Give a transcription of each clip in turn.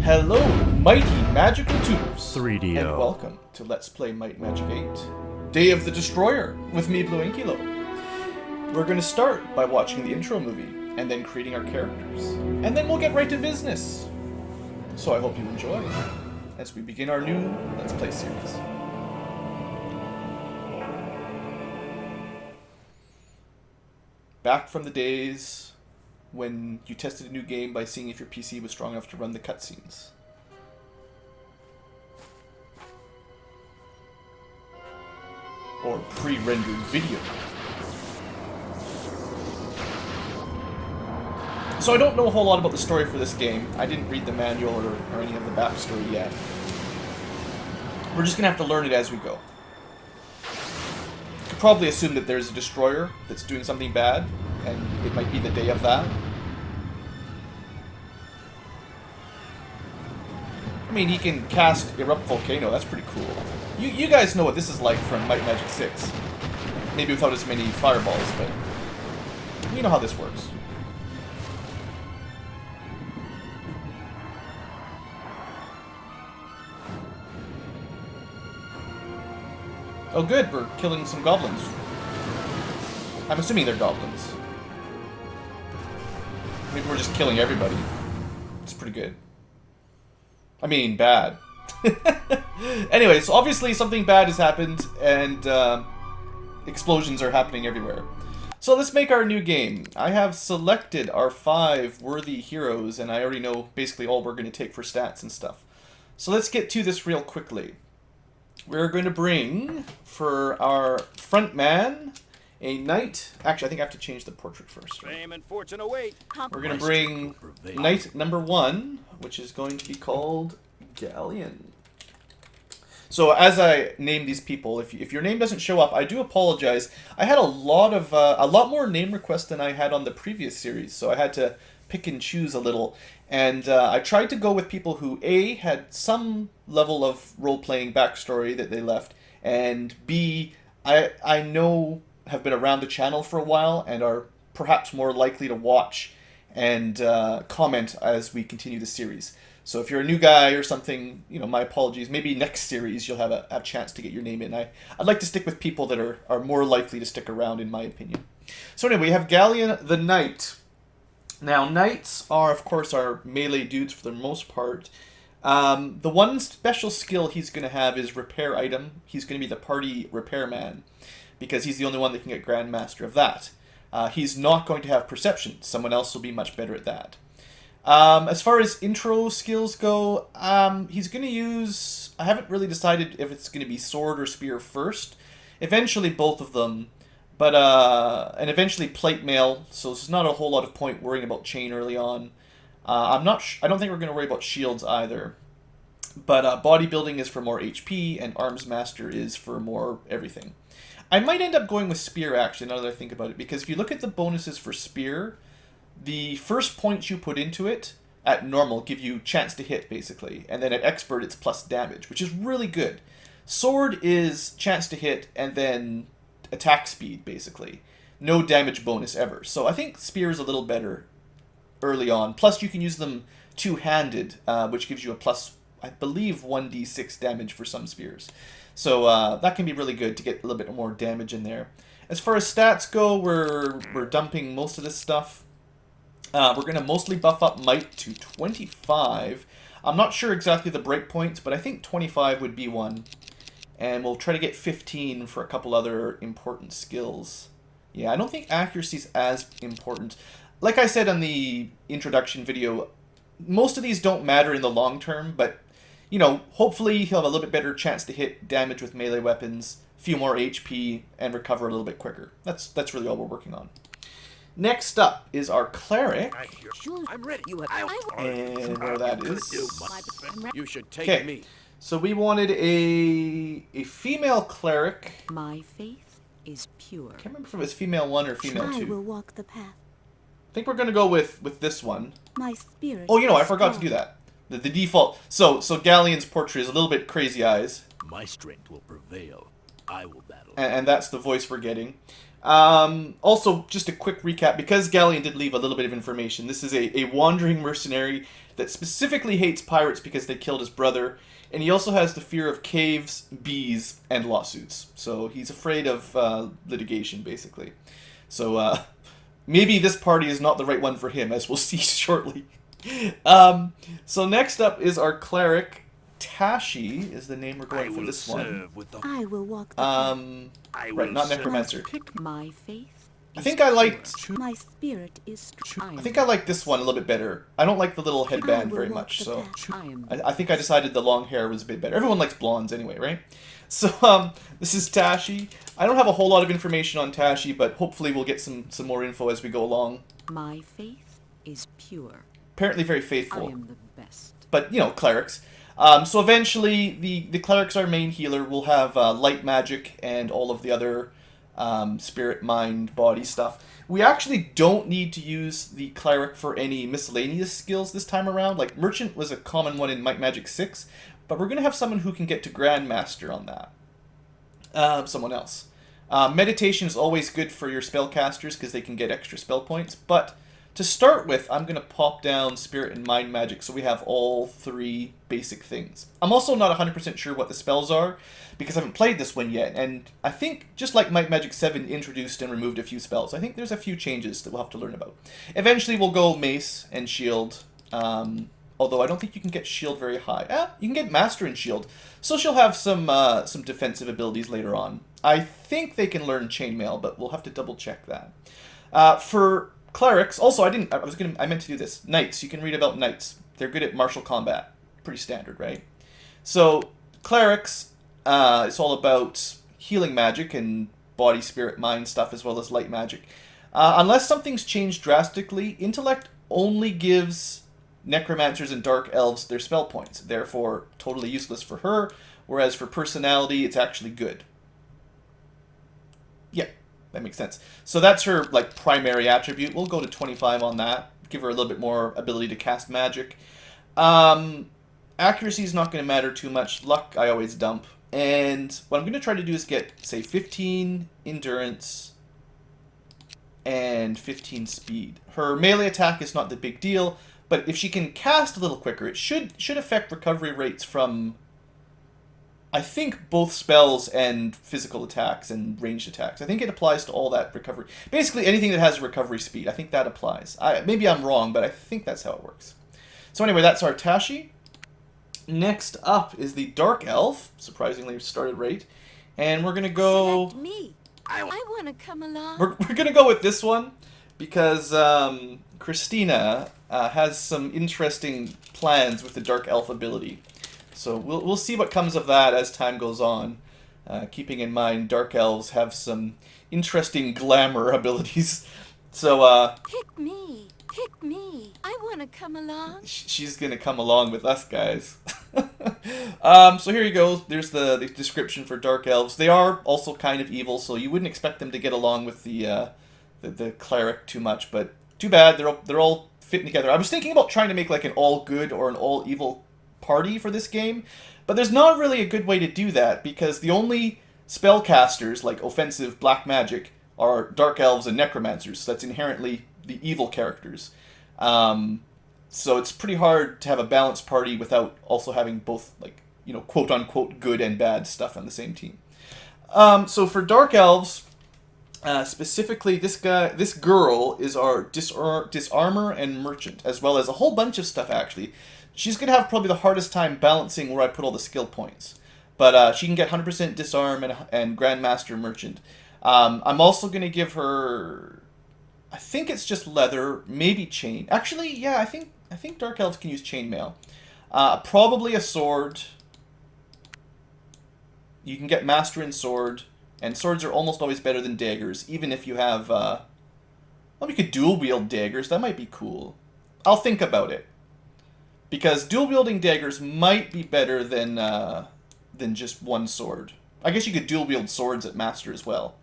Hello, mighty magical tubers, 3DO. and welcome to Let's Play Might Magic 8, Day of the Destroyer, with me, BlueAnkylo. We're going to start by watching the intro movie, and then creating our characters, and then we'll get right to business. So I hope you enjoy, as we begin our new Let's Play series. Back from the days when you tested a new game by seeing if your PC was strong enough to run the cutscenes. Or pre-rendered video. So I don't know a whole lot about the story for this game. I didn't read the manual or any of the backstory yet. We're just gonna have to learn it as we go. You could probably assume that there's a destroyer that's doing something bad, and it might be the day of that. I mean, he can cast Erupt Volcano, that's pretty cool. You guys know what this is like from Might Magic 6. Maybe without as many fireballs, but you know how this works. Oh good, we're killing some goblins. I'm assuming they're goblins. Maybe we're just killing everybody. It's pretty good. I mean, bad. Anyway, so obviously something bad has happened, and explosions are happening everywhere. So let's make our new game. I have selected our 5 worthy heroes, and I already know basically all we're going to take for stats and stuff. So let's get to this real quickly. We're going to bring, for our front man, a knight. Actually, I think I have to change the portrait first. Right? Fame and fortune await. We're going to bring knight number 1, which is going to be called Galleon. So as I name these people, if your name doesn't show up, I do apologize. I had a lot more name requests than I had on the previous series, so I had to pick and choose a little. And I tried to go with people who A, had some level of role-playing backstory that they left, and B, I know have been around the channel for a while and are perhaps more likely to watch and comment as we continue the series. So if you're a new guy or something, you know, my apologies. Maybe next series you'll have a chance to get your name in. I'd like to stick with people that are more likely to stick around, in my opinion. So anyway, we have Galleon the Knight. Now, knights are, of course, our melee dudes for the most part. The one special skill he's going to have is Repair Item. He's going to be the party repairman, because he's the only one that can get Grandmaster of that. He's not going to have Perception. Someone else will be much better at that. As far as intro skills go, he's going to use... I haven't really decided if it's going to be Sword or Spear first. Eventually both of them. But, and eventually plate mail, so there's not a whole lot of point worrying about chain early on. I don't think we're going to worry about shields either. But bodybuilding is for more HP, and arms master is for more everything. I might end up going with spear, actually, now that I think about it, because if you look at the bonuses for spear, the first points you put into it at normal give you chance to hit, basically, and then at expert it's plus damage, which is really good. Sword is chance to hit, and then attack speed, basically. No damage bonus ever. So I think spear is a little better early on. Plus you can use them two-handed, which gives you a plus, I believe, 1d6 damage for some spears. So that can be really good to get a little bit more damage in there. As far as stats go, we're dumping most of this stuff. We're going to mostly buff up Might to 25. I'm not sure exactly the breakpoints, but I think 25 would be one. And we'll try to get 15 for a couple other important skills. Yeah, I don't think accuracy is as important. Like I said on the introduction video, most of these don't matter in the long term, but, you know, hopefully he'll have a little bit better chance to hit damage with melee weapons, a few more HP, and recover a little bit quicker. That's really all we're working on. Next up is our Cleric. I'm ready. And where that is. You should take me. So we wanted a female cleric. My faith is pure. I can't remember if it was female 1 or female 2. I will walk the path. I think we're going to go with this one. My spirit. Oh, you know, I forgot to do that. The default. So Galleon's portrait is a little bit crazy eyes. My strength will prevail. I will battle. And that's the voice we're getting. Also, just a quick recap, because Galleon did leave a little bit of information, this is a wandering mercenary that specifically hates pirates because they killed his brother, and he also has the fear of caves, bees, and lawsuits. So he's afraid of litigation, basically. So maybe this party is not the right one for him, as we'll see shortly. So next up is our cleric. Tashi is the name we're going for this one. I will walk the path. Right, not Necromancer. My faith I is think I liked. pure. My spirit is strong. I think I like this one a little bit better. I don't like the little headband very much, so I think I decided the long hair was a bit better. Everyone likes blondes anyway, right? So this is Tashi. I don't have a whole lot of information on Tashi, but hopefully we'll get some more info as we go along. My faith is pure. Apparently very I faithful, am the best. but you know, clerics. So eventually, the cleric's our main healer. We'll have light magic and all of the other spirit, mind, body stuff. We actually don't need to use the cleric for any miscellaneous skills this time around. Like, merchant was a common one in Might Magic 6, but we're going to have someone who can get to Grandmaster on that. Someone else. Meditation is always good for your spellcasters because they can get extra spell points, but to start with, I'm going to pop down Spirit and Mind Magic so we have all three basic things. I'm also not 100% sure what the spells are, because I haven't played this one yet, and I think, just like Might Magic 7 introduced and removed a few spells, I think there's a few changes that we'll have to learn about. Eventually we'll go Mace and Shield, although I don't think you can get Shield very high. You can get Master and Shield, so she'll have some defensive abilities later on. I think they can learn Chainmail, but we'll have to double check that. For clerics, also I meant to do this. Knights, you can read about knights. They're good at martial combat. Pretty standard, right? So clerics, it's all about healing magic and body, spirit, mind stuff, as well as light magic. Unless something's changed drastically, intellect only gives necromancers and dark elves their spell points. Therefore, totally useless for her. Whereas for personality, it's actually good. Yeah. That makes sense. So that's her like primary attribute. We'll go to 25 on that. Give her a little bit more ability to cast magic. Accuracy is not going to matter too much. Luck I always dump. And what I'm going to try to do is get, say, 15 endurance and 15 speed. Her melee attack is not the big deal, but if she can cast a little quicker, it should affect recovery rates from, I think, both spells and physical attacks and ranged attacks. I think it applies to all that recovery. Basically, anything that has recovery speed, I think that applies. Maybe I'm wrong, but I think that's how it works. So anyway, that's our Tashi. Next up is the Dark Elf. Surprisingly, started right. And we're going to go... Select me. I want to come along. We're going to go with this one because Christina has some interesting plans with the Dark Elf ability. So we'll see what comes of that as time goes on. Keeping in mind, Dark Elves have some interesting glamour abilities. So, Pick me. Pick me. I want to come along. She's going to come along with us, guys. So here you go. There's the description for Dark Elves. They are also kind of evil, so you wouldn't expect them to get along with the cleric too much. But too bad. They're all fitting together. I was thinking about trying to make like an all good or an all evil party for this game, but there's not really a good way to do that because the only spellcasters like offensive black magic are dark elves and necromancers. So that's inherently the evil characters. So it's pretty hard to have a balanced party without also having both, like, you know, quote unquote good and bad stuff on the same team. So for dark elves, specifically this girl is our disarmor and merchant, as well as a whole bunch of stuff actually. She's going to have probably the hardest time balancing where I put all the skill points. But she can get 100% disarm and Grandmaster Merchant. I'm also going to give her... I think it's just leather, maybe chain. Actually, yeah, I think Dark Elves can use chainmail. Probably a sword. You can get Master and Sword. And swords are almost always better than daggers, even if you have... well, you could dual-wield daggers. That might be cool. I'll think about it. Because dual-wielding daggers might be better than just one sword. I guess you could dual-wield swords at Master as well.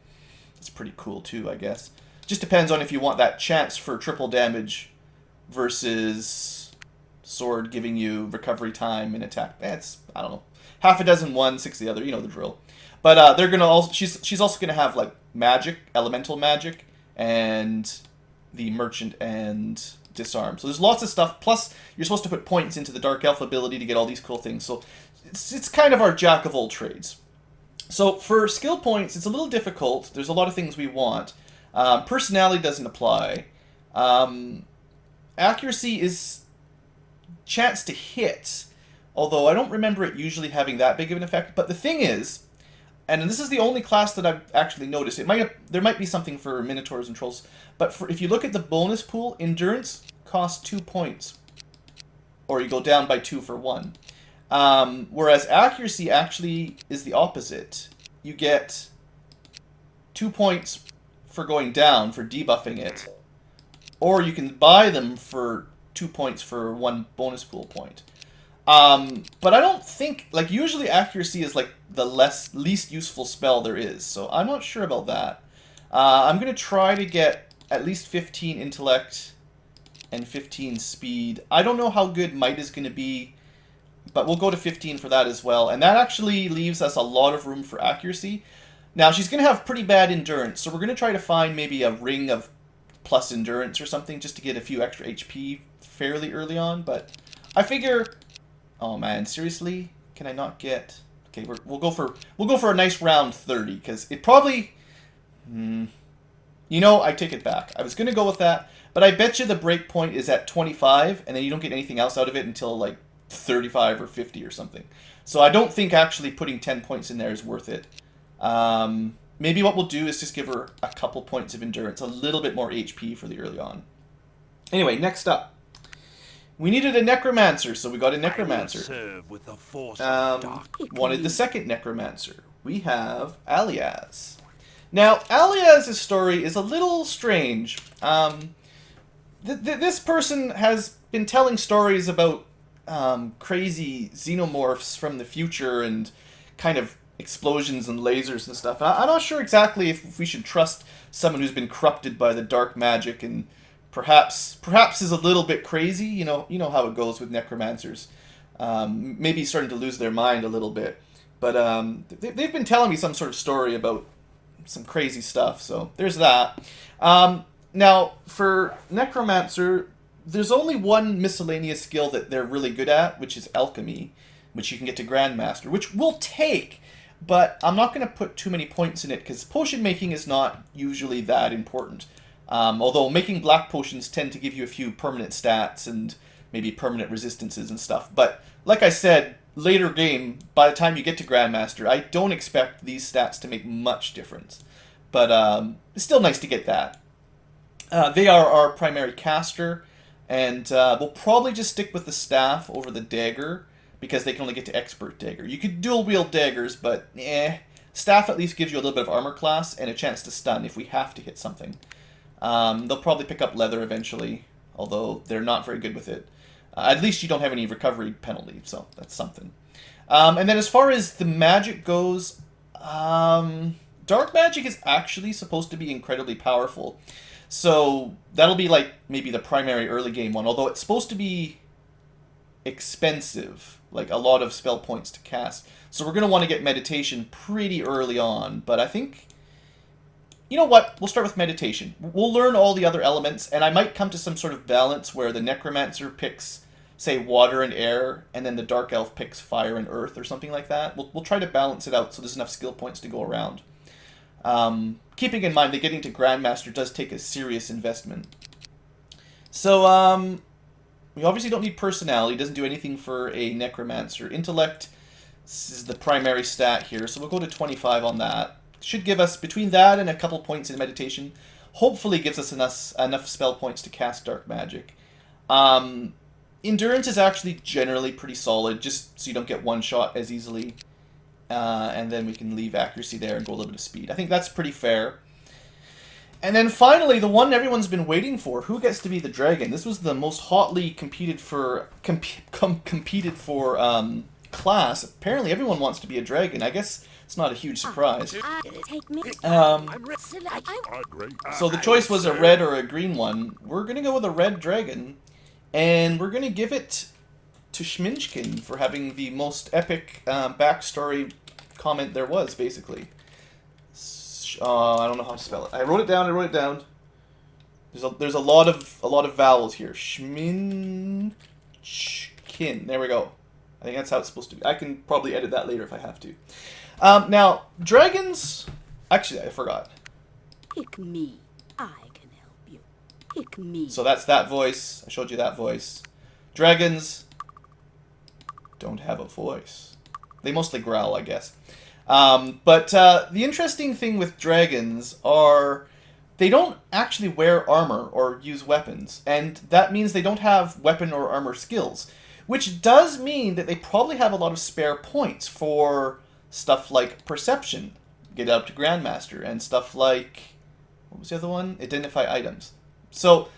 It's pretty cool too, I guess. Just depends on if you want that chance for triple damage versus sword giving you recovery time and attack. It's, I don't know, half a dozen one, 6 the other. You know the drill. But they're gonna also she's also gonna have like magic, elemental magic, and the merchant and disarm. So there's lots of stuff. Plus you're supposed to put points into the dark elf ability to get all these cool things. So it's kind of our jack of all trades. So for skill points, it's a little difficult. There's a lot of things we want. Personality doesn't apply. Accuracy is chance to hit, although I don't remember it usually having that big of an effect. But the thing is, and this is the only class that I've actually noticed. There might be something for Minotaurs and Trolls, but if you look at the bonus pool, Endurance costs 2 points, or you go down by 2 for 1. Whereas Accuracy actually is the opposite. You get 2 points for going down, for debuffing it, or you can buy them for 2 points for 1 bonus pool point. But I don't think, like, usually Accuracy is like the least useful spell there is, so I'm not sure about that. I'm going to try to get at least 15 Intellect and 15 Speed. I don't know how good Might is going to be, but we'll go to 15 for that as well, and that actually leaves us a lot of room for Accuracy. Now, she's going to have pretty bad Endurance, so we're going to try to find maybe a ring of plus Endurance or something just to get a few extra HP fairly early on, but I figure... Oh man, seriously? Can I not get... Okay, we'll go for a nice round 30, because it probably... You know, I take it back. I was going to go with that, but I bet you the break point is at 25, and then you don't get anything else out of it until, like, 35 or 50 or something. So I don't think actually putting 10 points in there is worth it. Maybe what we'll do is just give her a couple points of Endurance, a little bit more HP for the early on. Anyway, next up. We needed a Necromancer, so we got a Necromancer. Wanted the second Necromancer. We have Alias. Now, Alias's story is a little strange. This person has been telling stories about crazy xenomorphs from the future and kind of explosions and lasers and stuff. I'm not sure exactly if we should trust someone who's been corrupted by the dark magic and perhaps is a little bit crazy. You know how it goes with necromancers. Maybe starting to lose their mind a little bit. But they've been telling me some sort of story about some crazy stuff. So there's that. Now, for Necromancer, there's only one miscellaneous skill that they're really good at, which is Alchemy, which you can get to Grandmaster, which we'll take, but I'm not going to put too many points in it, because potion making is not usually that important. Although making black potions tend to give you a few permanent stats and maybe permanent resistances and stuff. But, like I said, later game, by the time you get to Grandmaster, I don't expect these stats to make much difference. But it's still nice to get that. They are our primary caster, and we'll probably just stick with the staff over the dagger, because they can only get to expert dagger. You could dual wield daggers, but staff at least gives you a little bit of armor class and a chance to stun if we have to hit something. They'll probably pick up leather eventually, although they're not very good with it. At least you don't have any recovery penalty, so that's something. And then as far as the magic goes, dark magic is actually supposed to be incredibly powerful. So that'll be like maybe the primary early game one, although it's supposed to be expensive, like a lot of spell points to cast. So we're going to want to get meditation pretty early on, but I think, you know what, we'll start with meditation. We'll learn all the other elements, and I might come to some sort of balance where the Necromancer picks, say, water and air, and then the Dark Elf picks fire and earth or something like that. We'll try to balance it out so there's enough skill points to go around. Keeping in mind that getting to Grandmaster does take a serious investment. So, we obviously don't need personality. It doesn't do anything for a Necromancer. Intellect is the primary stat here, so we'll go to 25 on that. Should give us, between that and a couple points in meditation, hopefully gives us enough spell points to cast Dark Magic. Endurance is actually generally pretty solid, just so you don't get one shot as easily. And then we can leave Accuracy there and go a little bit of Speed. I think that's pretty fair. And then finally, the one everyone's been waiting for, who gets to be the dragon? This was the most hotly competed for class. Apparently everyone wants to be a dragon. I guess it's not a huge surprise. So the choice was a red or a green one. We're going to go with a red dragon, and we're going to give it to Schminchkin for having the most epic backstory comment there was, basically. I don't know how to spell it. I wrote it down. There's a lot of vowels here. Schminchkin. There we go. I think that's how it's supposed to be. I can probably edit that later if I have to. Now, dragons... Actually, I forgot. Pick me. I can help you. Pick me. So that's that voice. I showed you that voice. Dragons don't have a voice. They mostly growl, I guess. But the interesting thing with dragons are they don't actually wear armor or use weapons. And that means they don't have weapon or armor skills. Which does mean that they probably have a lot of spare points for stuff like perception, get up to Grandmaster, and stuff like, what was the other one? Identify items. So,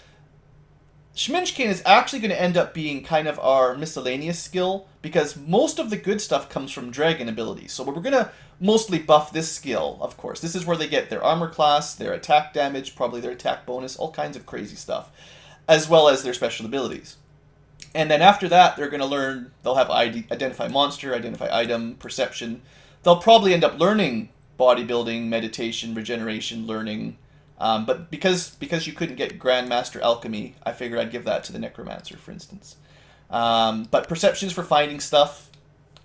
Schminchkin is actually going to end up being kind of our miscellaneous skill, because most of the good stuff comes from dragon abilities. So we're going to mostly buff this skill, of course. This is where they get their armor class, their attack damage, probably their attack bonus, all kinds of crazy stuff, as well as their special abilities. And then after that, they're going to learn, they'll have identify monster, identify item, perception. They'll probably end up learning bodybuilding, meditation, regeneration, learning. But because you couldn't get Grandmaster Alchemy, I figured I'd give that to the Necromancer, for instance. But perception's for finding stuff,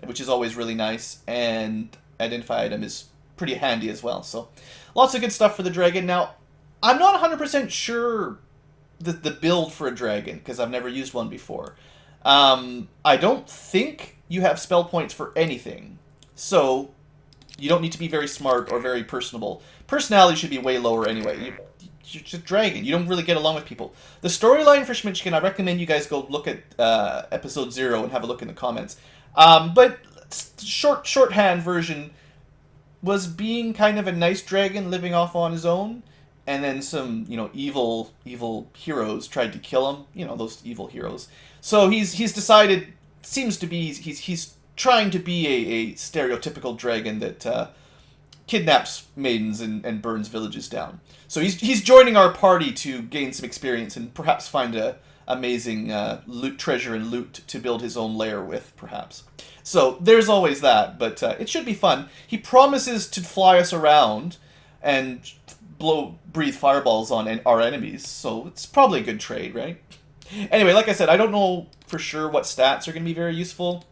which is always really nice. And identify item is pretty handy as well. So lots of good stuff for the dragon. Now, I'm not 100% sure the build for a dragon, because I've never used one before. I don't think you have spell points for anything. So, you don't need to be very smart or very personable. Personality should be way lower anyway. You're just a dragon. You don't really get along with people. The storyline for Schminchkin, I recommend you guys go look at episode 0 and have a look in the comments. But shorthand version was being kind of a nice dragon living off on his own. And then some, evil heroes tried to kill him. Those evil heroes. So he's decided, seems to be, he's trying to be a stereotypical dragon that kidnaps maidens and burns villages down. So he's joining our party to gain some experience and perhaps find a amazing treasure and loot to build his own lair with, perhaps. So there's always that, but it should be fun. He promises to fly us around and breathe fireballs on our enemies, so it's probably a good trade, right? Anyway, like I said, I don't know for sure what stats are going to be very useful.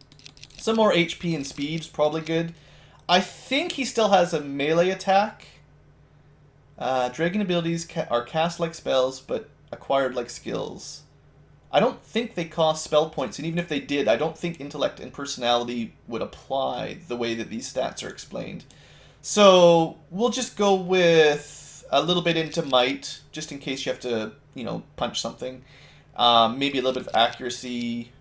Some more HP and speed is probably good. I think he still has a melee attack. Dragon abilities are cast like spells, but acquired like skills. I don't think they cost spell points, and even if they did, I don't think intellect and personality would apply the way that these stats are explained. So we'll just go with a little bit into might, just in case you have to, punch something. Maybe a little bit of accuracy,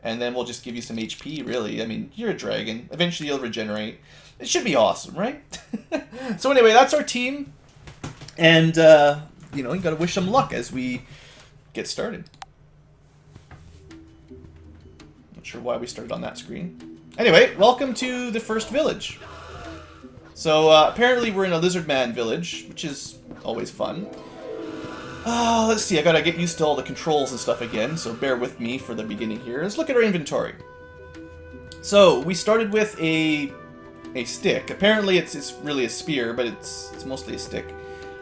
and then we'll just give you some HP, really. I mean, you're a dragon. Eventually you'll regenerate. It should be awesome, right? So anyway, that's our team. And, you gotta wish them luck as we get started. Not sure why we started on that screen. Anyway, welcome to the first village. So, apparently we're in a lizardman village, which is always fun. Let's see, I gotta get used to all the controls and stuff again, so bear with me for the beginning here. Let's look at our inventory. So, we started with a stick. Apparently it's really a spear, but it's mostly a stick.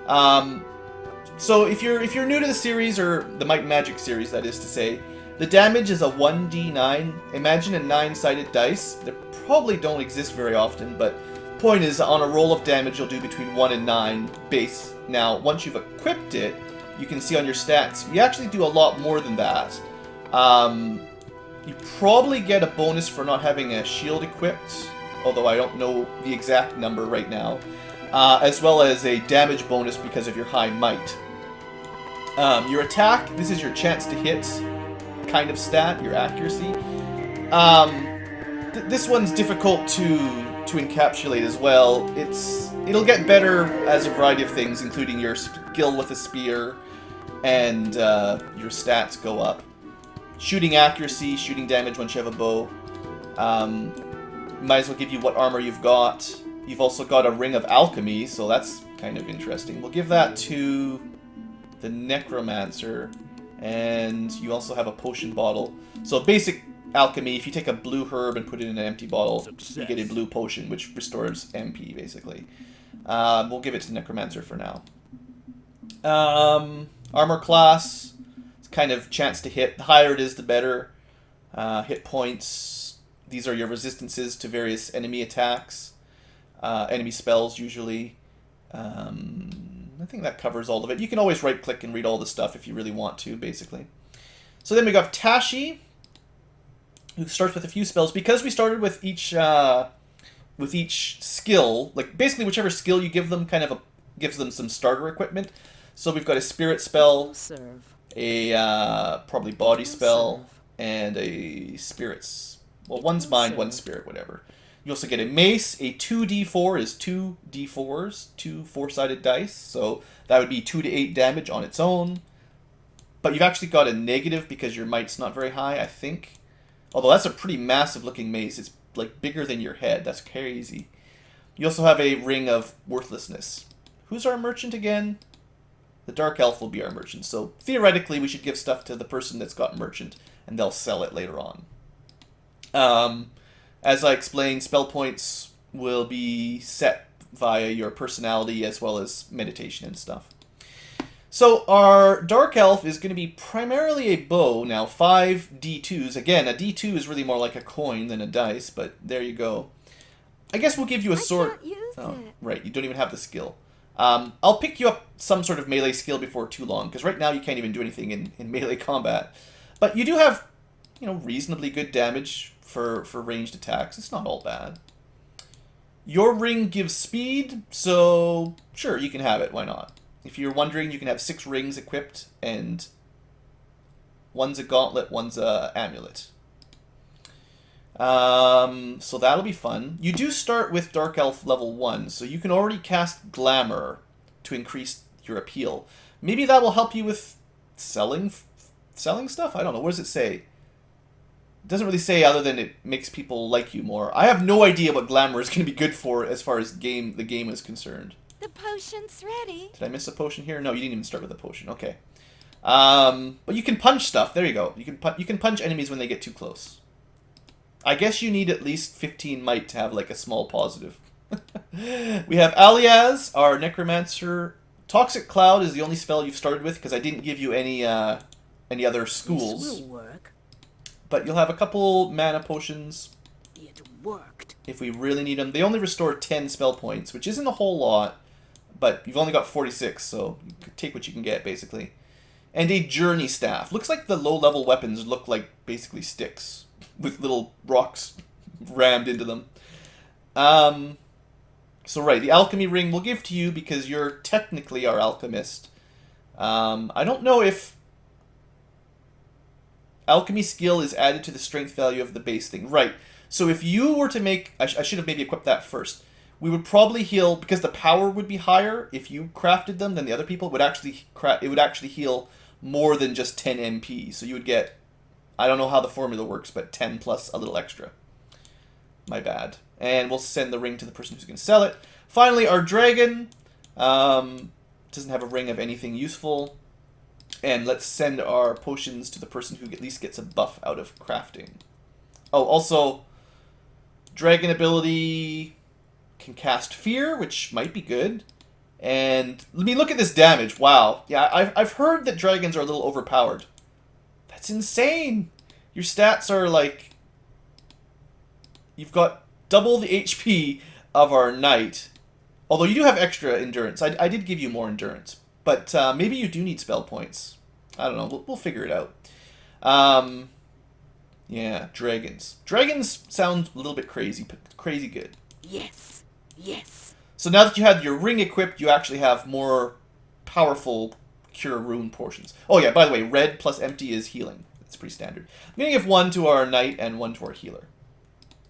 So, if you're new to the series, or the Might and Magic series, that is to say, the damage is a 1d9. Imagine a 9-sided dice. They probably don't exist very often, but point is, on a roll of damage, you'll do between 1 and 9 base. Now, once you've equipped it, you can see on your stats, you actually do a lot more than that. You probably get a bonus for not having a shield equipped, although I don't know the exact number right now, as well as a damage bonus because of your high might. Your attack, this is your chance to hit kind of stat, your accuracy. This one's difficult to encapsulate as well. It'll get better as a variety of things, including your skill with a spear, and your stats go up. Shooting accuracy, shooting damage once you have a bow. Might as well give you what armor you've got. You've also got a ring of alchemy, so that's kind of interesting. We'll give that to the Necromancer, and you also have a potion bottle. So basic alchemy, if you take a blue herb and put it in an empty bottle, Success. you get a blue potion, which restores MP, basically. We'll give it to Necromancer for now. Armor class, it's kind of chance to hit. The higher it is, the better. Hit points, these are your resistances to various enemy attacks. Enemy spells, usually. I think that covers all of it. You can always right-click and read all the stuff if you really want to, basically. So then we got Tashi, who starts with a few spells. Because we started with each skill, like basically whichever skill you give them gives them some starter equipment. So we've got a spirit spell, a probably body spell, and a spirits. Well, one's mind, one's spirit, whatever. You also get a mace. A 2d4 is 2d4s, 2 4-sided dice. So that would be 2 to 8 damage on its own. But you've actually got a negative because your might's not very high, I think. Although that's a pretty massive looking mace. It's like bigger than your head. That's crazy. You also have a ring of worthlessness. Who's our merchant again? The Dark Elf will be our merchant. So theoretically, we should give stuff to the person that's got merchant, and they'll sell it later on. As I explained, spell points will be set via your personality as well as meditation and stuff. So our Dark Elf is going to be primarily a bow. Now 5 D2s. Again, a D2 is really more like a coin than a dice, but there you go. I guess we'll give you a sword. I can't use it. Right, you don't even have the skill. I'll pick you up some sort of melee skill before too long, because right now you can't even do anything in melee combat. But you do have, reasonably good damage for ranged attacks. It's not all bad. Your ring gives speed, so sure, you can have it. Why not? If you're wondering, you can have 6 rings equipped, and one's a gauntlet, one's a amulet. So that'll be fun. You do start with Dark Elf level 1, so you can already cast Glamour to increase your appeal. Maybe that will help you with selling stuff? I don't know. What does it say? It doesn't really say other than it makes people like you more. I have no idea what Glamour is going to be good for as far as the game is concerned. The potion's ready. Did I miss a potion here? No, you didn't even start with a potion. Okay. But you can punch stuff. There you go. You can punch enemies when they get too close. I guess you need at least 15 might to have like a small positive. We have Aliaz, our Necromancer. Toxic Cloud is the only spell you've started with because I didn't give you any other schools. This will work. But you'll have a couple mana potions. It worked. If we really need them. They only restore 10 spell points, which isn't a whole lot. But you've only got 46, so you can take what you can get, basically. And a Journey Staff. Looks like the low-level weapons look like basically sticks with little rocks rammed into them. So right, the Alchemy Ring we'll give to you because you're technically our alchemist. I don't know if Alchemy skill is added to the strength value of the base thing. Right, so if you were to make... I should have maybe equipped that first. We would probably heal, because the power would be higher if you crafted them than the other people. It would actually heal more than just 10 MP. So you would get... I don't know how the formula works, but 10 plus a little extra. My bad. And we'll send the ring to the person who's going to sell it. Finally, our dragon doesn't have a ring of anything useful. And let's send our potions to the person who at least gets a buff out of crafting. Oh, also, dragon ability can cast Fear, which might be good. And let me look at this damage. Wow. Yeah, I've heard that dragons are a little overpowered. That's insane. Your stats are like... You've got double the HP of our knight. Although you do have extra endurance. I did give you more endurance. But maybe you do need spell points. I don't know. We'll figure it out. Yeah, dragons. Dragons sound a little bit crazy, but crazy good. Yes. Yes. So now that you have your ring equipped, you actually have more powerful cure rune portions. Oh yeah, by the way, red plus empty is healing. It's pretty standard. I'm going to give one to our knight and one to our healer.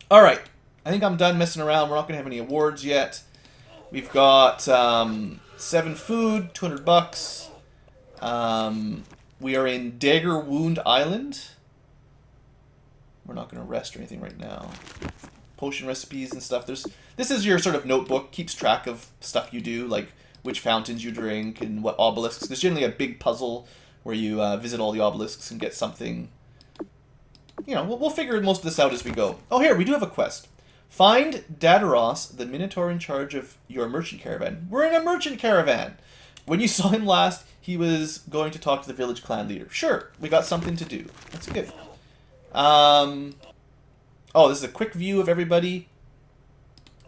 Alright, I think I'm done messing around. We're not going to have any awards yet. We've got 7 food, $200. We are in Dagger Wound Island. We're not going to rest or anything right now. Potion recipes and stuff. This is your sort of notebook. Keeps track of stuff you do, like which fountains you drink and what obelisks. There's generally a big puzzle where you visit all the obelisks and get something you know, we'll figure most of this out as we go. Oh, here, we do have a quest. Find Dadaros, the Minotaur in charge of your merchant caravan. We're in a merchant caravan. When you saw him last, he was going to talk to the village clan leader. Sure, we got something to do. That's good. Oh, this is a quick view of everybody.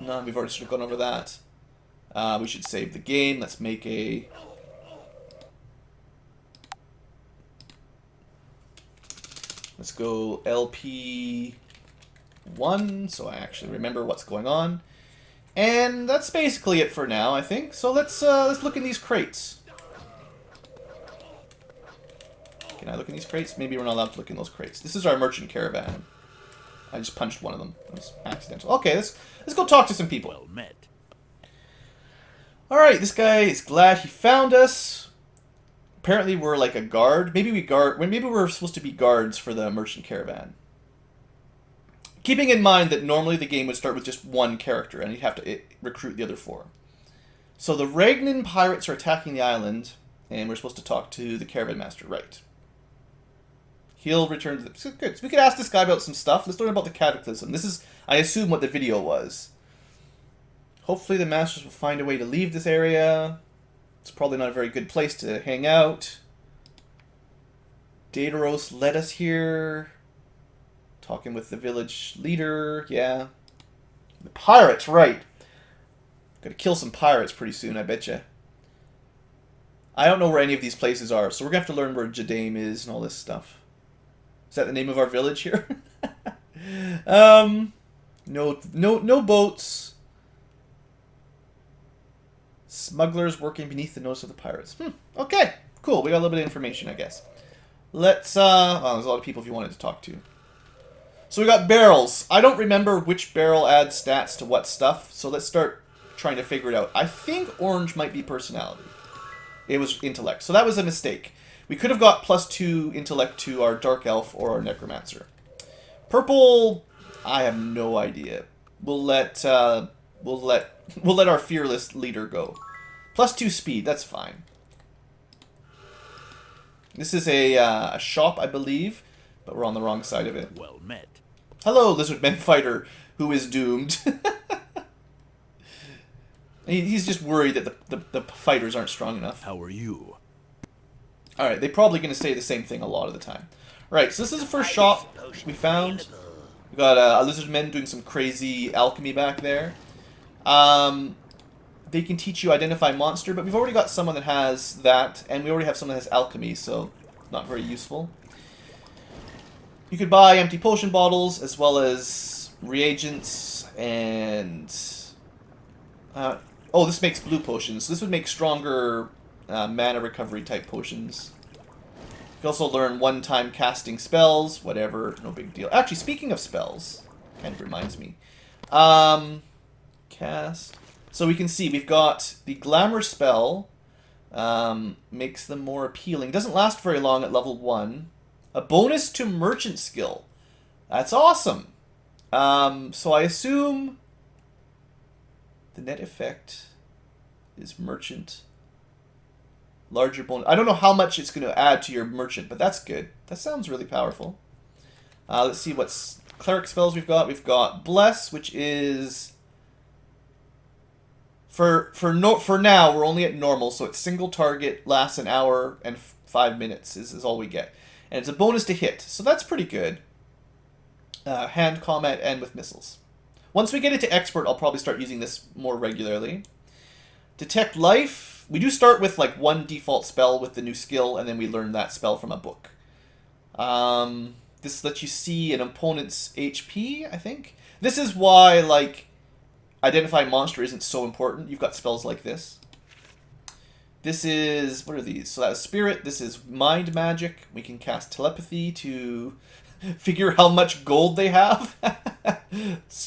No, we've already sort of gone over that. We should save the game. Let's make a... Let's go LP1, so I actually remember what's going on. And that's basically it for now, I think. So let's look in these crates. Can I look in these crates? Maybe we're not allowed to look in those crates. This is our merchant caravan. I just punched one of them. It was accidental. Okay, let's go talk to some people. Well met. Alright, this guy is glad he found us. Apparently we're like a guard. Maybe we're supposed to be guards for the merchant caravan. Keeping in mind that normally the game would start with just one character and you'd have to recruit the other 4. So the Ragnan pirates are attacking the island and we're supposed to talk to the caravan master, right? He'll return to the... So good. So we could ask this guy about some stuff. Let's learn about the cataclysm. This is, I assume, what the video was. Hopefully the masters will find a way to leave this area. It's probably not a very good place to hang out. Dadaros led us here. Talking with the village leader, yeah. The pirates, right. Gotta kill some pirates pretty soon, I betcha. I don't know where any of these places are, so we're gonna have to learn where Jadaim is and all this stuff. Is that the name of our village here? No boats. Smugglers working beneath the nose of the pirates. Okay, cool. We got a little bit of information, I guess. Let's, oh, there's a lot of people if you wanted to talk to. So we got barrels. I don't remember which barrel adds stats to what stuff, so let's start trying to figure it out. I think orange might be personality. It was intellect, so that was a mistake. We could have got +2 intellect to our dark elf or our necromancer. Purple, I have no idea. We'll let our fearless leader go. +2 speed, that's fine. This is a shop, I believe, but we're on the wrong side of it. Well met. Hello, lizardman fighter, who is doomed. He's just worried that the fighters aren't strong enough. How are you? Alright, they're probably going to say the same thing a lot of the time. Right, so this is the first shop we found. We got a lizardman doing some crazy alchemy back there. They can teach you identify monster, but we've already got someone that has that, and we already have someone that has alchemy, so not very useful. You could buy empty potion bottles, as well as reagents, and... oh, this makes blue potions, so this would make stronger mana recovery type potions. You can also learn one-time casting spells, whatever, no big deal. Actually, speaking of spells, kind of reminds me. Cast... So we can see we've got the glamour spell, makes them more appealing. Doesn't last very long at level 1. A bonus to merchant skill. That's awesome. So I assume the net effect is merchant. Larger bonus. I don't know how much it's going to add to your merchant, but that's good. That sounds really powerful. Let's see what cleric spells we've got. We've got Bless, which is... For now, we're only at normal, so it's single target, lasts an hour and 5 minutes is all we get. And it's a bonus to hit, so that's pretty good. Hand combat and with missiles. Once we get into expert, I'll probably start using this more regularly. Detect life. We do start with like one default spell with the new skill, and then we learn that spell from a book. This lets you see an opponent's HP, I think. This is why, like... Identify monster isn't so important. You've got spells like this. This is... What are these? So that's spirit. This is mind magic. We can cast telepathy to figure how much gold they have.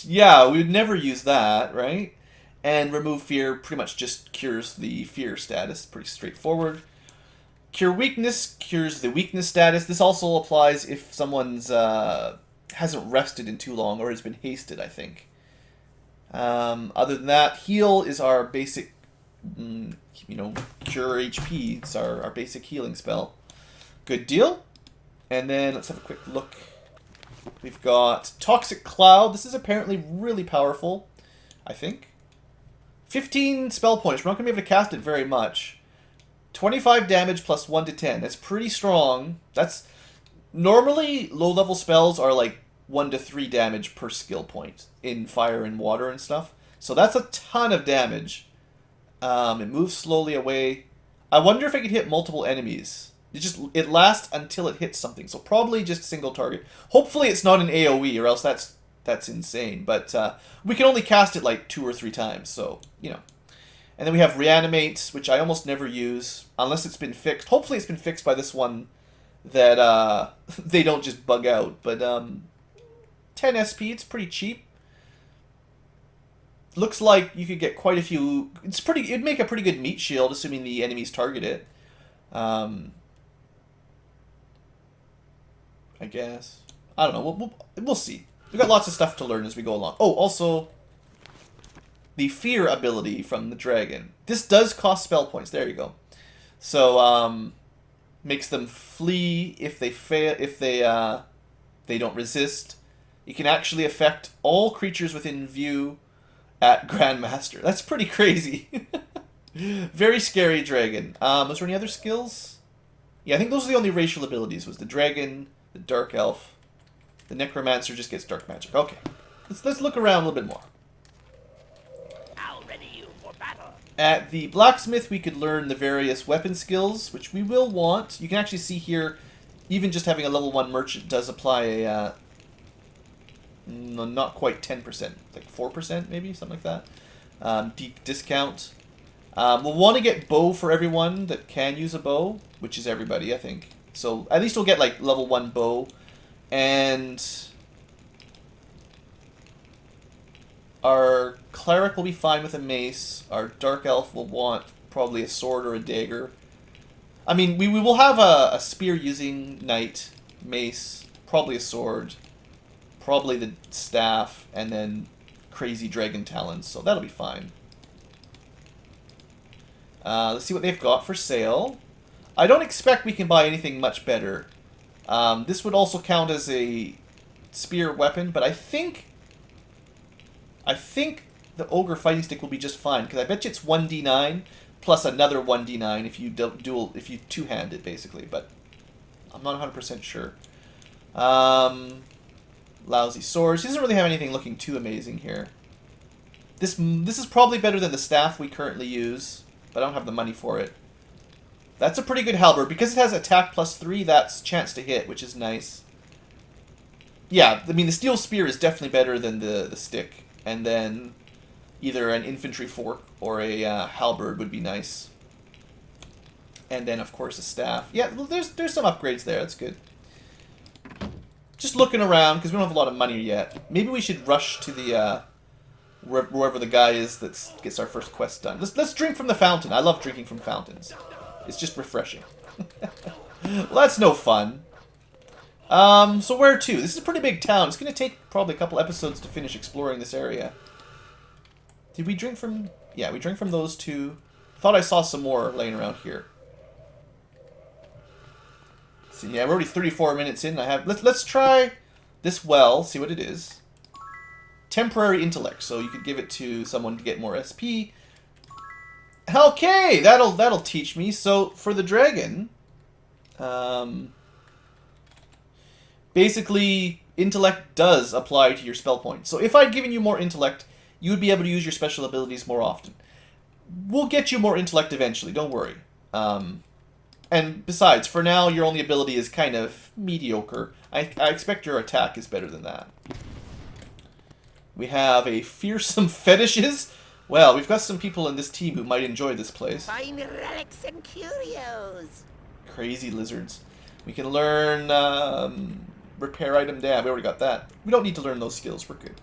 Yeah, we would never use that, right? And remove fear pretty much just cures the fear status. Pretty straightforward. Cure weakness cures the weakness status. This also applies if someone's hasn't rested in too long or has been hasted, I think. Other than that, heal is our basic, cure HP. It's our basic healing spell. Good deal. And then let's have a quick look We've got Toxic Cloud. This is apparently really powerful, I think. 15 spell points. We're not going to be able to cast it very much. 25 damage plus 1 to 10. That's pretty strong. That's normally low-level spells are like 1 to 3 damage per skill point in fire and water and stuff. So that's a ton of damage. It moves slowly away. I wonder if it could hit multiple enemies. It lasts until it hits something. So probably just single target. Hopefully it's not an AoE, or else that's insane. But we can only cast it like 2 or 3 times. So, you know. And then we have Reanimate, which I almost never use, unless it's been fixed. Hopefully it's been fixed by this one that they don't just bug out. But 10 SP, it's pretty cheap. Looks like you could get quite a few. It'd make a pretty good meat shield, assuming the enemies target it. I guess. I don't know. We'll see. We've got lots of stuff to learn as we go along. Oh, also, the Fear ability from the dragon. This does cost spell points. There you go. So, makes them flee if they fail. If they don't resist. It can actually affect all creatures within view at Grandmaster. That's pretty crazy. Very scary dragon. Was there any other skills? Yeah, I think those are the only racial abilities. Was the dragon, the dark elf, the necromancer just gets dark magic. Okay, let's look around a little bit more. I'll ready you for battle. At the blacksmith, we could learn the various weapon skills, which we will want. You can actually see here, even just having a level 1 merchant does apply a no, not quite 10%, like 4% maybe, something like that. Discount. We'll want to get bow for everyone that can use a bow, which is everybody, I think. So at least we'll get like level 1 bow. And our cleric will be fine with a mace. Our dark elf will want probably a sword or a dagger. I mean, we will have a spear using knight, mace, probably a sword, probably the staff, and then crazy dragon talons. So that'll be fine. Let's see what they've got for sale. I don't expect we can buy anything much better. This would also count as a spear weapon, but I think the ogre fighting stick will be just fine, because I bet you it's 1d9 plus another 1d9 if you two-hand it, basically, but I'm not 100% sure. Lousy swords. He doesn't really have anything looking too amazing here. This is probably better than the staff we currently use, but I don't have the money for it. That's a pretty good halberd. Because it has attack plus 3, that's chance to hit, which is nice. Yeah, I mean, the steel spear is definitely better than the stick. And then either an infantry fork or a halberd would be nice. And then, of course, a staff. Yeah, there's some upgrades there. That's good. Just looking around, because we don't have a lot of money yet. Maybe we should rush to the wherever the guy is that gets our first quest done. Let's drink from the fountain. I love drinking from fountains. It's just refreshing. Well, that's no fun. So where to? This is a pretty big town. It's going to take probably a couple episodes to finish exploring this area. Did we drink from... Yeah, we drank from those two. Thought I saw some more laying around here. So yeah, we're already 34 minutes in. Let's try this well, see what it is. Temporary intellect, so you could give it to someone to get more SP. Okay, that'll teach me. So for the dragon, basically intellect does apply to your spell points. So if I'd given you more intellect, you would be able to use your special abilities more often. We'll get you more intellect eventually, don't worry. And besides, for now, your only ability is kind of mediocre. I expect your attack is better than that. We have a fearsome fetishes. Well, we've got some people in this team who might enjoy this place. Find relics and curios. Crazy lizards. We can learn repair item dab. We already got that. We don't need to learn those skills. We're good.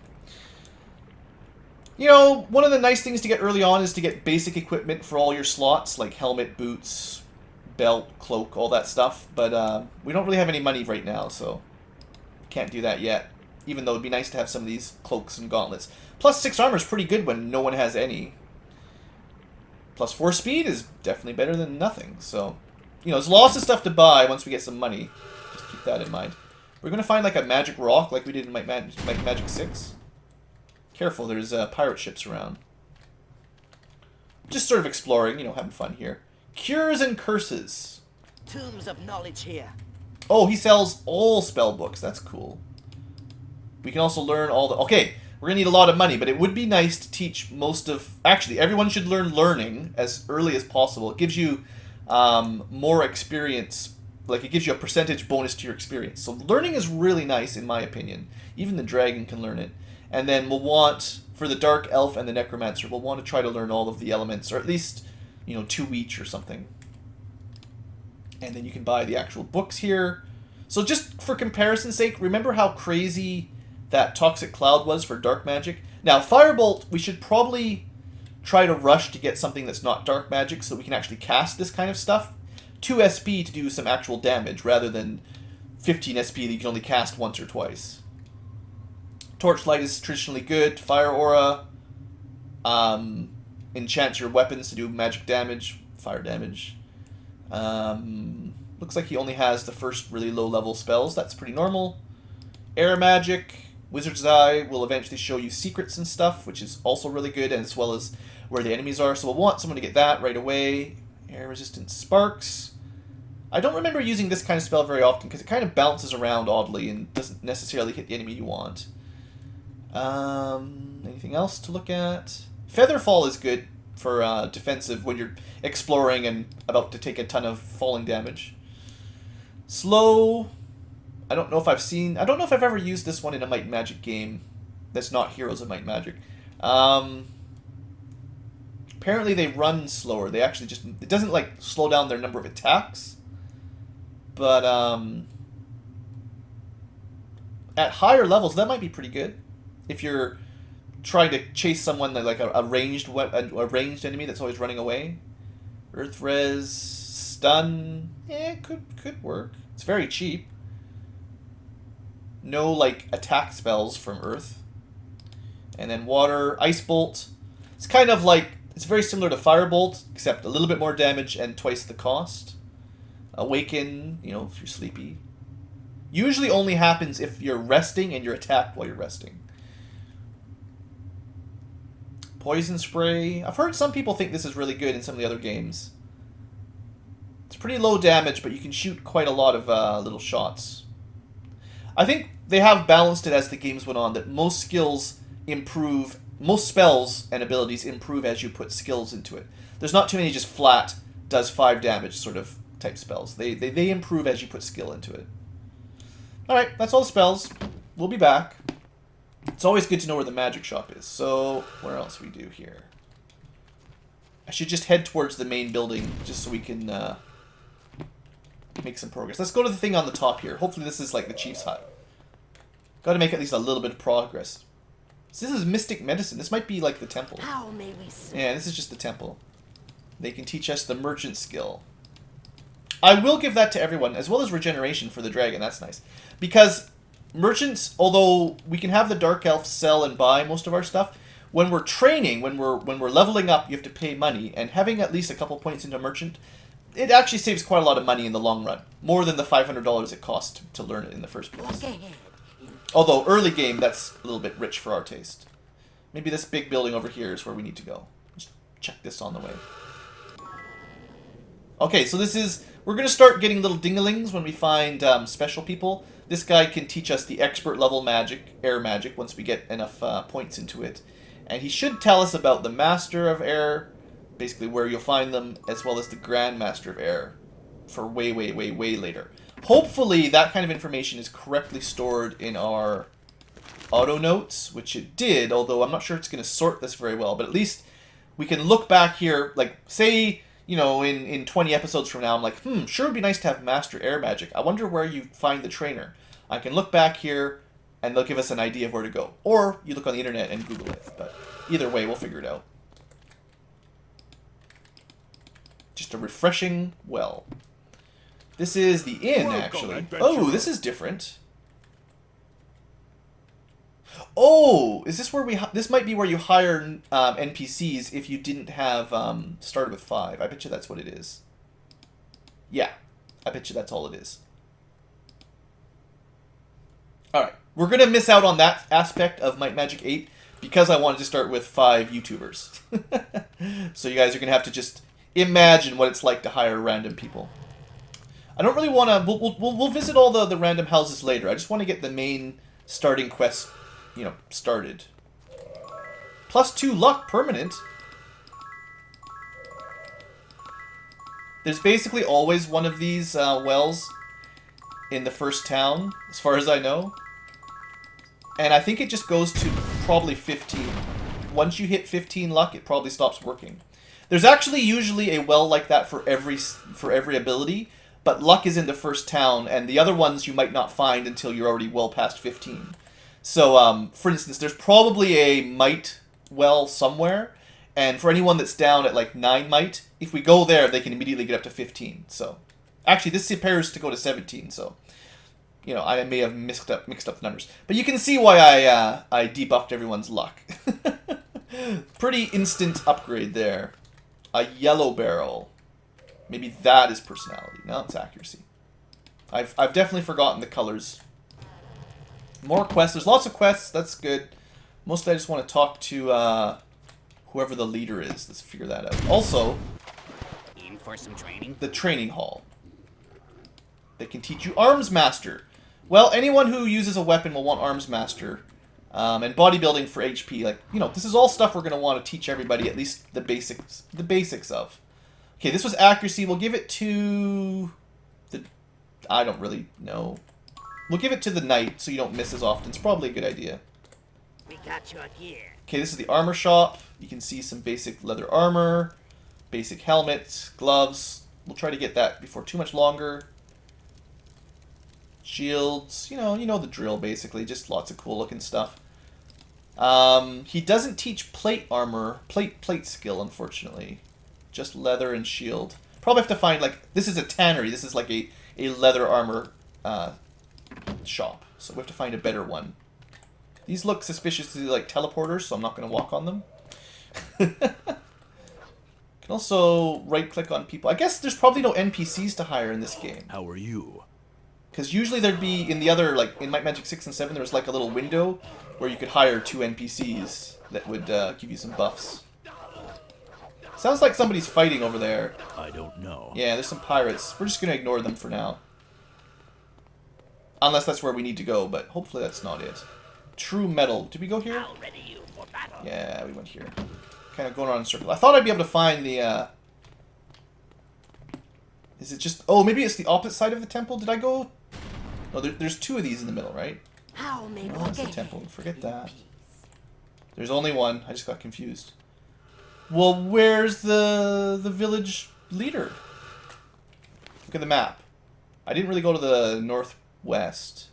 You know, one of the nice things to get early on is to get basic equipment for all your slots, like helmet, boots, belt, cloak, all that stuff. But we don't really have any money right now, so can't do that yet. Even though it'd be nice to have some of these cloaks and gauntlets. Plus 6 armor is pretty good when no one has any. Plus 4 speed is definitely better than nothing. So, you know, there's lots of stuff to buy once we get some money. Just keep that in mind. We're going to find like a magic rock like we did in Magic 6. Careful, there's pirate ships around. Just sort of exploring, you know, having fun here. Cures and curses. Tombs of knowledge here. Oh, he sells all spell books. That's cool. We can also learn all the... Okay, we're going to need a lot of money, but it would be nice to teach most of... Actually, everyone should learn learning as early as possible. It gives you more experience. Like, it gives you a percentage bonus to your experience. So learning is really nice, in my opinion. Even the dragon can learn it. And then we'll want, for the Dark Elf and the Necromancer, we'll want to try to learn all of the elements, or at least, you know, 2 each or something. And then you can buy the actual books here. So just for comparison's sake, remember how crazy that Toxic Cloud was for dark magic? Now, Firebolt, we should probably try to rush to get something that's not dark magic so that we can actually cast this kind of stuff. 2 SP to do some actual damage rather than 15 SP that you can only cast once or twice. Torchlight is traditionally good. Fire Aura enchants your weapons to do magic damage, fire damage. Looks like he only has the first really low level spells. That's pretty normal. Air Magic, Wizard's Eye will eventually show you secrets and stuff, which is also really good, as well as where the enemies are. So we'll want someone to get that right away. Air Resistant Sparks. I don't remember using this kind of spell very often because it kind of bounces around oddly and doesn't necessarily hit the enemy you want. Anything else to look at? Featherfall is good for defensive when you're exploring and about to take a ton of falling damage. Slow. I don't know if I've ever used this one in a Might and Magic game that's not Heroes of Might and Magic. Apparently they run slower. They actually just... It doesn't, like, slow down their number of attacks. But, at higher levels, that might be pretty good. If you're trying to chase someone like a ranged enemy that's always running away. Earth Res, Stun, could work. It's very cheap. No like attack spells from Earth. And then Water, Ice Bolt. It's kind of like, it's very similar to Firebolt, except a little bit more damage and twice the cost. Awaken, you know, if you're sleepy. Usually only happens if you're resting and you're attacked while you're resting. Poison Spray. I've heard some people think this is really good in some of the other games. It's pretty low damage, but you can shoot quite a lot of little shots. I think they have balanced it as the games went on, that most skills improve, most spells and abilities improve as you put skills into it. There's not too many just flat, does 5 damage sort of type spells. They improve as you put skill into it. Alright, that's all the spells. We'll be back. It's always good to know where the magic shop is. So, where else we do here? I should just head towards the main building just so we can make some progress. Let's go to the thing on the top here. Hopefully this is like the chief's hut. Got to make at least a little bit of progress. So this is Mystic Medicine. This might be like the temple. How may we serve? Yeah, this is just the temple. They can teach us the merchant skill. I will give that to everyone, as well as regeneration for the dragon. That's nice. Because merchants, although we can have the Dark Elf sell and buy most of our stuff, when we're training, when we're leveling up, you have to pay money. And having at least a couple points into merchant, it actually saves quite a lot of money in the long run. More than the $500 it cost to learn it in the first place. Although, early game, that's a little bit rich for our taste. Maybe this big building over here is where we need to go. Just check this on the way. Okay, so this is... We're going to start getting little dinglings when we find special people. This guy can teach us the expert level magic, air magic, once we get enough points into it. And he should tell us about the Master of Air, basically where you'll find them, as well as the Grand Master of Air for way, way, way, way later. Hopefully that kind of information is correctly stored in our auto notes, which it did, although I'm not sure it's going to sort this very well. But at least we can look back here, like, say... You know, in 20 episodes from now, I'm like, sure would be nice to have Master Air Magic. I wonder where you find the trainer. I can look back here, and they'll give us an idea of where to go. Or you look on the internet and Google it. But either way, we'll figure it out. Just a refreshing well. This is the inn, actually. Oh, this is different. Oh, is this where we... This might be where you hire NPCs if you didn't have started with 5. I bet you that's what it is. Yeah, I bet you that's all it is. Alright, we're going to miss out on that aspect of Might Magic 8 because I wanted to start with 5 YouTubers. So you guys are going to have to just imagine what it's like to hire random people. I don't really want to... We'll visit all the random houses later. I just want to get the main starting quest, you know, started. +2 luck permanent. There's basically always one of these wells in the first town, as far as I know. And I think it just goes to probably 15. Once you hit 15 luck, it probably stops working. There's actually usually a well like that for every ability, but luck is in the first town, and the other ones you might not find until you're already well past 15. So, for instance, there's probably a might well somewhere, and for anyone that's down at like 9 might, if we go there, they can immediately get up to 15. So, actually, this appears to go to 17, so, you know, I may have mixed up the numbers. But you can see why I debuffed everyone's luck. Pretty instant upgrade there. A yellow barrel. Maybe that is personality. No, it's accuracy. I've definitely forgotten the colors. More quests. There's lots of quests. That's good. Mostly I just want to talk to whoever the leader is. Let's figure that out. Also, In for some training? the training hall. They can teach you Arms Master. Well, anyone who uses a weapon will want Arms Master. And bodybuilding for HP. Like, you know, this is all stuff we're going to want to teach everybody at least the basics of. Okay, this was accuracy. We'll give it to the... I don't really know. We'll give it to the knight so you don't miss as often. It's probably a good idea. We got your gear. Okay, this is the armor shop. You can see some basic leather armor, basic helmets, gloves. We'll try to get that before too much longer. Shields, you know the drill basically, just lots of cool looking stuff. He doesn't teach plate armor, plate skill, unfortunately. Just leather and shield. Probably have to find, like, this is a tannery. This is like a leather armor shop. So we have to find a better one. These look suspiciously like teleporters, so I'm not going to walk on them. Can also right-click on people. I guess there's probably no NPCs to hire in this game. How are you? Because usually there'd be, in the other, like, in Might Magic 6 and 7, there was like a little window where you could hire 2 NPCs that would give you some buffs. Sounds like somebody's fighting over there. I don't know. Yeah, there's some pirates. We're just going to ignore them for now. Unless that's where we need to go, but hopefully that's not it. True metal. Did we go here? I'll ready you for battle. Yeah, we went here. Kind of going around in a circle. I thought I'd be able to find the, Is it just... Oh, maybe it's the opposite side of the temple. Did I go... No, there's 2 of these in the middle, right? How may Oh, that's the temple. Forget that. There's only one. I just got confused. Well, where's the village leader? Look at the map. I didn't really go to the northwest.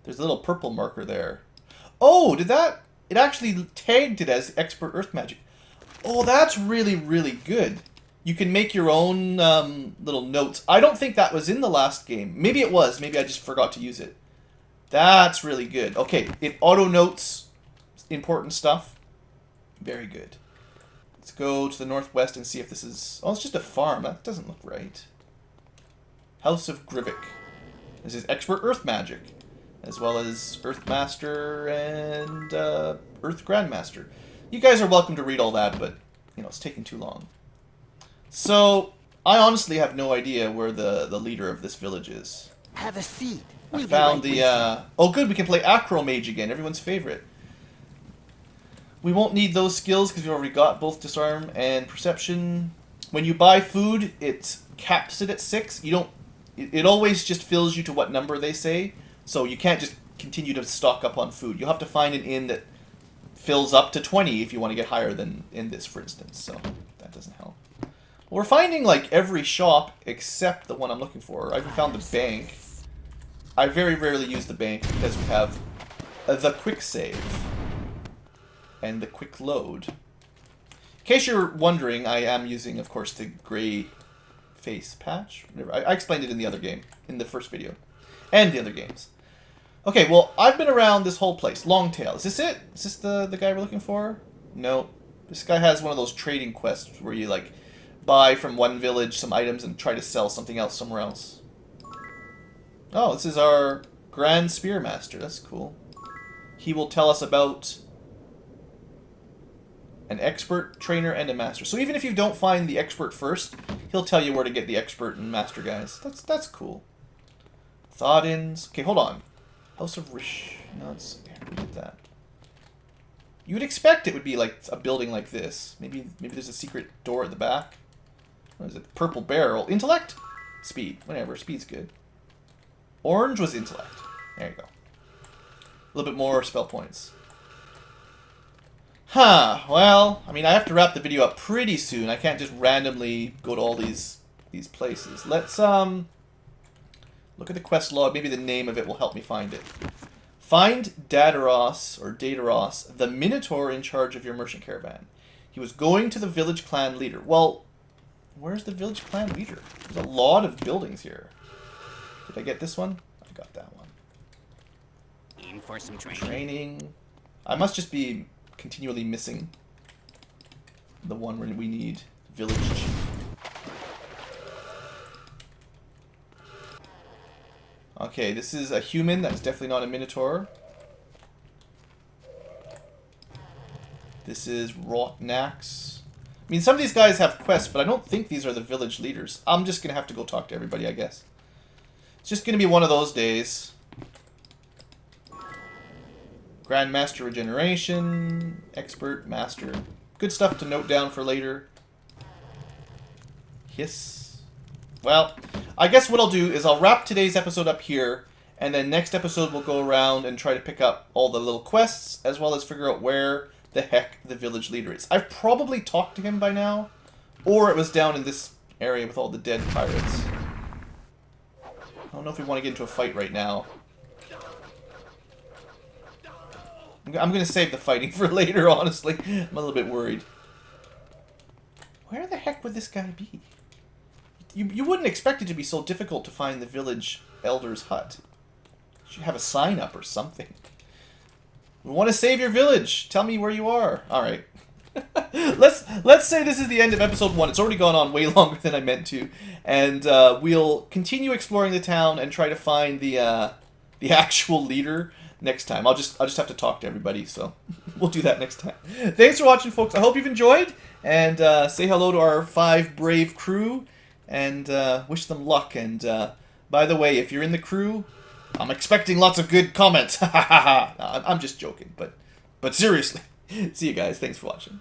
There's a little purple marker there. Oh, did that... It actually tagged it as expert earth magic. Oh, that's really, really good. You can make your own little notes. I don't think that was in the last game. Maybe it was. Maybe I just forgot to use it. That's really good. Okay, it auto-notes important stuff. Very good. Let's go to the northwest and see if this is... Oh, it's just a farm. That doesn't look right. House of Grivik. This is expert earth magic, as well as Earth Master and Earth Grandmaster. You guys are welcome to read all that, but, you know, it's taking too long. So, I honestly have no idea where the leader of this village is. Have a seat. I found the, Oh, good, we can play Acro Mage again, everyone's favorite. We won't need those skills because we already got both Disarm and Perception. When you buy food, it caps it at 6. You don't... It always just fills you to what number they say, so you can't just continue to stock up on food. You'll have to find an inn that fills up to 20 if you want to get higher than in this, for instance, so that doesn't help. Well, we're finding, like, every shop except the one I'm looking for. I even found the bank. I very rarely use the bank because we have the quick save and the quick load. In case you're wondering, I am using, of course, the gray face patch. I explained it in the other game, in the first video, and the other games. Okay, well, I've been around this whole place. Longtail. Is this it? Is this the guy we're looking for? No. This guy has one of those trading quests where you, like, buy from one village some items and try to sell something else somewhere else. Oh, this is our Grand Spearmaster. That's cool. He will tell us about an expert, trainer, and a master. So even if you don't find the expert first, he'll tell you where to get the expert and master guys. That's cool. Thodins. Okay, hold on. House of Rish. No, it's... Yeah, we did that. You would expect it would be like a building like this. Maybe there's a secret door at the back. What is it? Purple barrel. Intellect? Speed. Whatever. Speed's good. Orange was intellect. There you go. A little bit more spell points. Huh. Well, I mean, I have to wrap the video up pretty soon. I can't just randomly go to all these places. Let's look at the quest log. Maybe the name of it will help me find it. Find Dadaros, or Dadaros, the Minotaur in charge of your merchant caravan. He was going to the village clan leader. Well, where's the village clan leader? There's a lot of buildings here. Did I get this one? I got that one. In for some training. Training. I must just be continually missing the one where we need village chief. Okay, this is a human. That's definitely not a minotaur. This is Rotnax. I mean, some of these guys have quests, but I don't think these are the village leaders. I'm just going to have to go talk to everybody, I guess. It's just going to be one of those days. Grandmaster Regeneration, Expert, Master. Good stuff to note down for later. Hiss. Well, I guess what I'll do is I'll wrap today's episode up here, and then next episode we'll go around and try to pick up all the little quests, as well as figure out where the heck the village leader is. I've probably talked to him by now, or it was down in this area with all the dead pirates. I don't know if we want to get into a fight right now. I'm going to save the fighting for later, honestly. I'm a little bit worried. Where the heck would this guy be? You wouldn't expect it to be so difficult to find the village elder's hut. You should have a sign up or something. We want to save your village. Tell me where you are. All right. Let's say this is the end of episode 1. It's already gone on way longer than I meant to, and we'll continue exploring the town and try to find the actual leader next time. I'll just have to talk to everybody, so we'll do that next time. Thanks for watching, folks. I hope you've enjoyed, and say hello to our 5 brave crew, and wish them luck. And by the way, if you're in the crew, I'm expecting lots of good comments. I'm just joking, but seriously. See you guys. Thanks for watching.